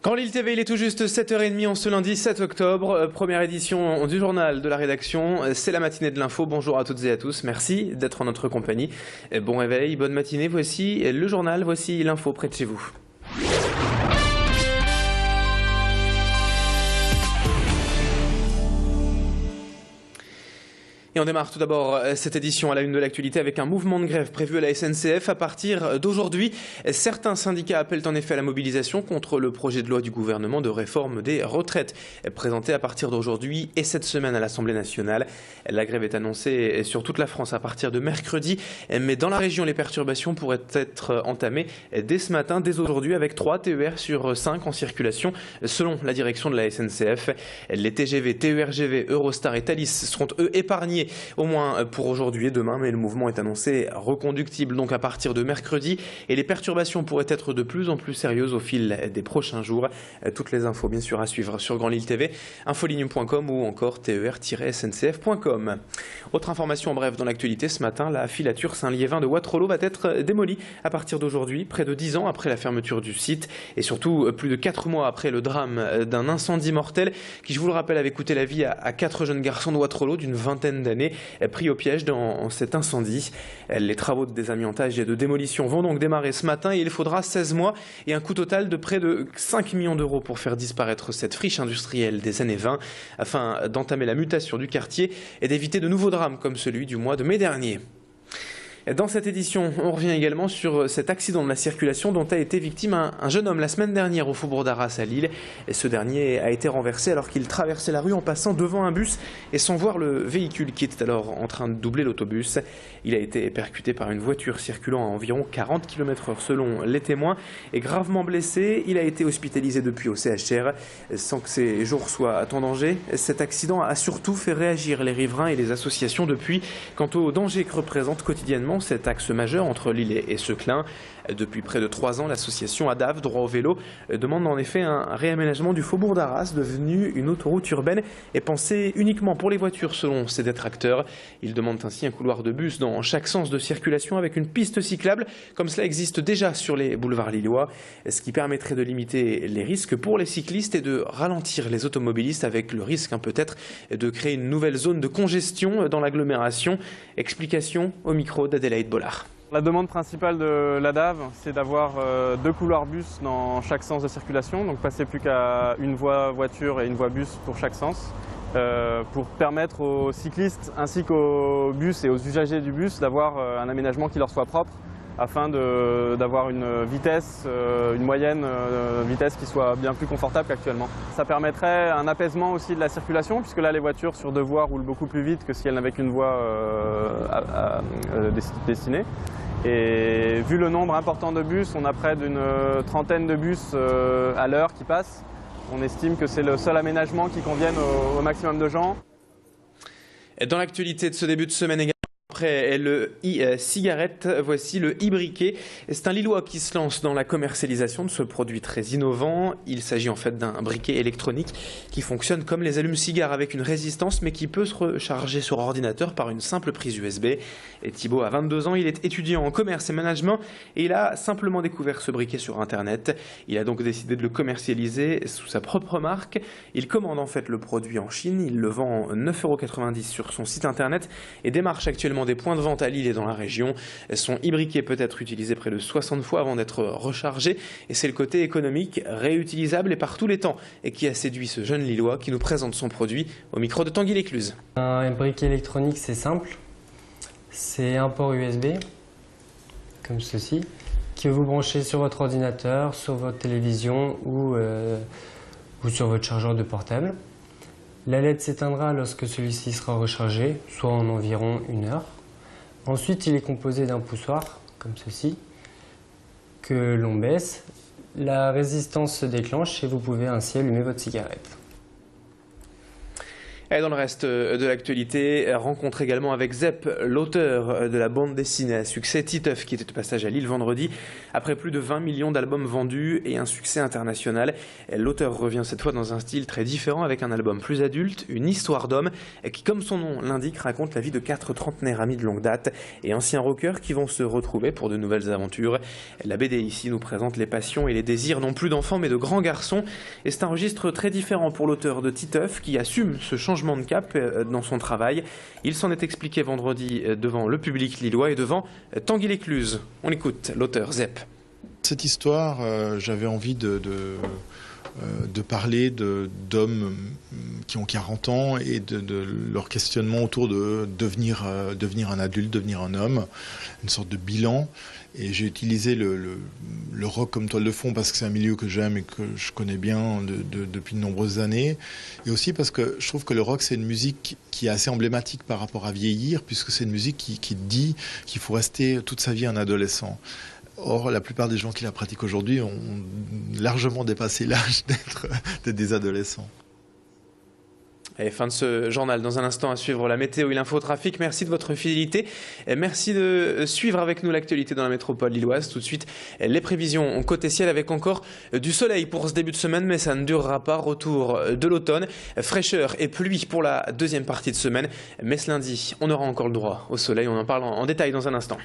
Grand Lille TV, il est tout juste 7h30 en ce lundi 7 octobre, première édition du journal de la rédaction, c'est la matinée de l'info. Bonjour à toutes et à tous, merci d'être en notre compagnie. Bon réveil, bonne matinée, voici le journal, voici l'info près de chez vous. Et on démarre tout d'abord cette édition à la une de l'actualité avec un mouvement de grève prévu à la SNCF à partir d'aujourd'hui. Certains syndicats appellent en effet à la mobilisation contre le projet de loi du gouvernement de réforme des retraites présenté à partir d'aujourd'hui et cette semaine à l'Assemblée nationale. La grève est annoncée sur toute la France à partir de mercredi, mais dans la région les perturbations pourraient être entamées dès ce matin, dès aujourd'hui, avec 3 TER sur 5 en circulation selon la direction de la SNCF. Les TGV, TER-GV, Eurostar et Thalys seront eux épargnés au moins pour aujourd'hui et demain, mais le mouvement est annoncé reconductible donc à partir de mercredi et les perturbations pourraient être de plus en plus sérieuses au fil des prochains jours. Toutes les infos bien sûr à suivre sur Grand Lille TV, infoligne.com ou encore ter-sncf.com. Autre information en bref dans l'actualité ce matin, la filature Saint-Liévin de Wattrelos va être démolie à partir d'aujourd'hui, près de 10 ans après la fermeture du site et surtout plus de 4 mois après le drame d'un incendie mortel qui, je vous le rappelle, avait coûté la vie à 4 jeunes garçons de Wattrelos d'une vingtaine d'années pris au piège dans cet incendie. Les travaux de désamiantage et de démolition vont donc démarrer ce matin et il faudra 16 mois et un coût total de près de 5 millions d'euros pour faire disparaître cette friche industrielle des années 20 afin d'entamer la mutation du quartier et d'éviter de nouveaux drames comme celui du mois de mai dernier. Dans cette édition, on revient également sur cet accident de la circulation dont a été victime un jeune homme la semaine dernière au faubourg d'Arras à Lille. Et ce dernier a été renversé alors qu'il traversait la rue en passant devant un bus et sans voir le véhicule qui était alors en train de doubler l'autobus. Il a été percuté par une voiture circulant à environ 40 km/h selon les témoins et gravement blessé. Il a été hospitalisé depuis au CHR sans que ses jours soient en danger. Cet accident a surtout fait réagir les riverains et les associations depuis quant au danger que représente quotidiennement cet axe majeur entre Lille et Seclin. Depuis près de 3 ans, l'association ADAV, Droit au vélo, demande en effet un réaménagement du faubourg d'Arras, devenu une autoroute urbaine et pensée uniquement pour les voitures selon ses détracteurs. Ils demandent ainsi un couloir de bus dans chaque sens de circulation avec une piste cyclable, comme cela existe déjà sur les boulevards lillois, ce qui permettrait de limiter les risques pour les cyclistes et de ralentir les automobilistes avec le risque peut-être de créer une nouvelle zone de congestion dans l'agglomération. Explication au micro d'Adélaïde Bollard. La demande principale de l'ADAV, c'est d'avoir 2 couloirs bus dans chaque sens de circulation, donc passer plus qu'à une voie voiture et une voie bus pour chaque sens, pour permettre aux cyclistes ainsi qu'aux bus et aux usagers du bus d'avoir un aménagement qui leur soit propre, afin d'avoir une vitesse, une moyenne vitesse qui soit bien plus confortable qu'actuellement. Ça permettrait un apaisement aussi de la circulation, puisque là les voitures sur 2 voies roulent beaucoup plus vite que si elles n'avaient qu'une voie destinée. Et vu le nombre important de bus, on a près d'une trentaine de bus à l'heure qui passent. On estime que c'est le seul aménagement qui convienne au maximum de gens. Dans l'actualité de ce début de semaine également, après le e-cigarette, voici le e-briquet. C'est un Lillois qui se lance dans la commercialisation de ce produit très innovant. Il s'agit en fait d'un briquet électronique qui fonctionne comme les allumes-cigares avec une résistance mais qui peut se recharger sur ordinateur par une simple prise USB. Et Thibaut a 22 ans, il est étudiant en commerce et management et il a simplement découvert ce briquet sur internet. Il a donc décidé de le commercialiser sous sa propre marque. Il commande en fait le produit en Chine, il le vend 9,90 € sur son site internet et démarche actuellement des points de vente à Lille et dans la région. Son e-briquet peut être utilisé près de 60 fois avant d'être rechargé et c'est le côté économique, réutilisable et par tous les temps et qui a séduit ce jeune Lillois qui nous présente son produit au micro de Tanguy Lécluse. Un briquet électronique, c'est simple. C'est un port USB, comme ceci, que vous branchez sur votre ordinateur, sur votre télévision ou sur votre chargeur de portable. La LED s'éteindra lorsque celui-ci sera rechargé, soit en environ 1 heure. Ensuite, il est composé d'un poussoir, comme ceci, que l'on baisse. La résistance se déclenche et vous pouvez ainsi allumer votre cigarette. Et dans le reste de l'actualité, rencontre également avec Zep, l'auteur de la bande dessinée à succès Titeuf, qui était de passage à Lille vendredi. Après plus de 20 millions d'albums vendus et un succès international, l'auteur revient cette fois dans un style très différent avec un album plus adulte, une histoire d'homme qui, comme son nom l'indique, raconte la vie de 4 trentenaires amis de longue date et anciens rockers qui vont se retrouver pour de nouvelles aventures. La BD ici nous présente les passions et les désirs non plus d'enfants mais de grands garçons. Et c'est un registre très différent pour l'auteur de Titeuf qui assume ce changement de cap dans son travail. Il s'en est expliqué vendredi devant le public lillois et devant Tanguy Lécluse. On écoute l'auteur Zep. Cette histoire, j'avais envie de parler d'hommes qui ont 40 ans et de leur questionnement autour de devenir un adulte, devenir un homme, une sorte de bilan. Et j'ai utilisé le rock comme toile de fond parce que c'est un milieu que j'aime et que je connais bien depuis de nombreuses années. Et aussi parce que je trouve que le rock, c'est une musique qui est assez emblématique par rapport à vieillir, puisque c'est une musique qui dit qu'il faut rester toute sa vie un adolescent. Or, la plupart des gens qui la pratiquent aujourd'hui ont largement dépassé l'âge d'être des adolescents. Et fin de ce journal. Dans un instant, à suivre la météo et l'infotrafic. Merci de votre fidélité. Et merci de suivre avec nous l'actualité dans la métropole lilloise. Tout de suite, les prévisions côté ciel avec encore du soleil pour ce début de semaine, mais ça ne durera pas. Retour de l'automne, fraîcheur et pluie pour la deuxième partie de semaine. Mais ce lundi, on aura encore le droit au soleil. On en parle en détail dans un instant.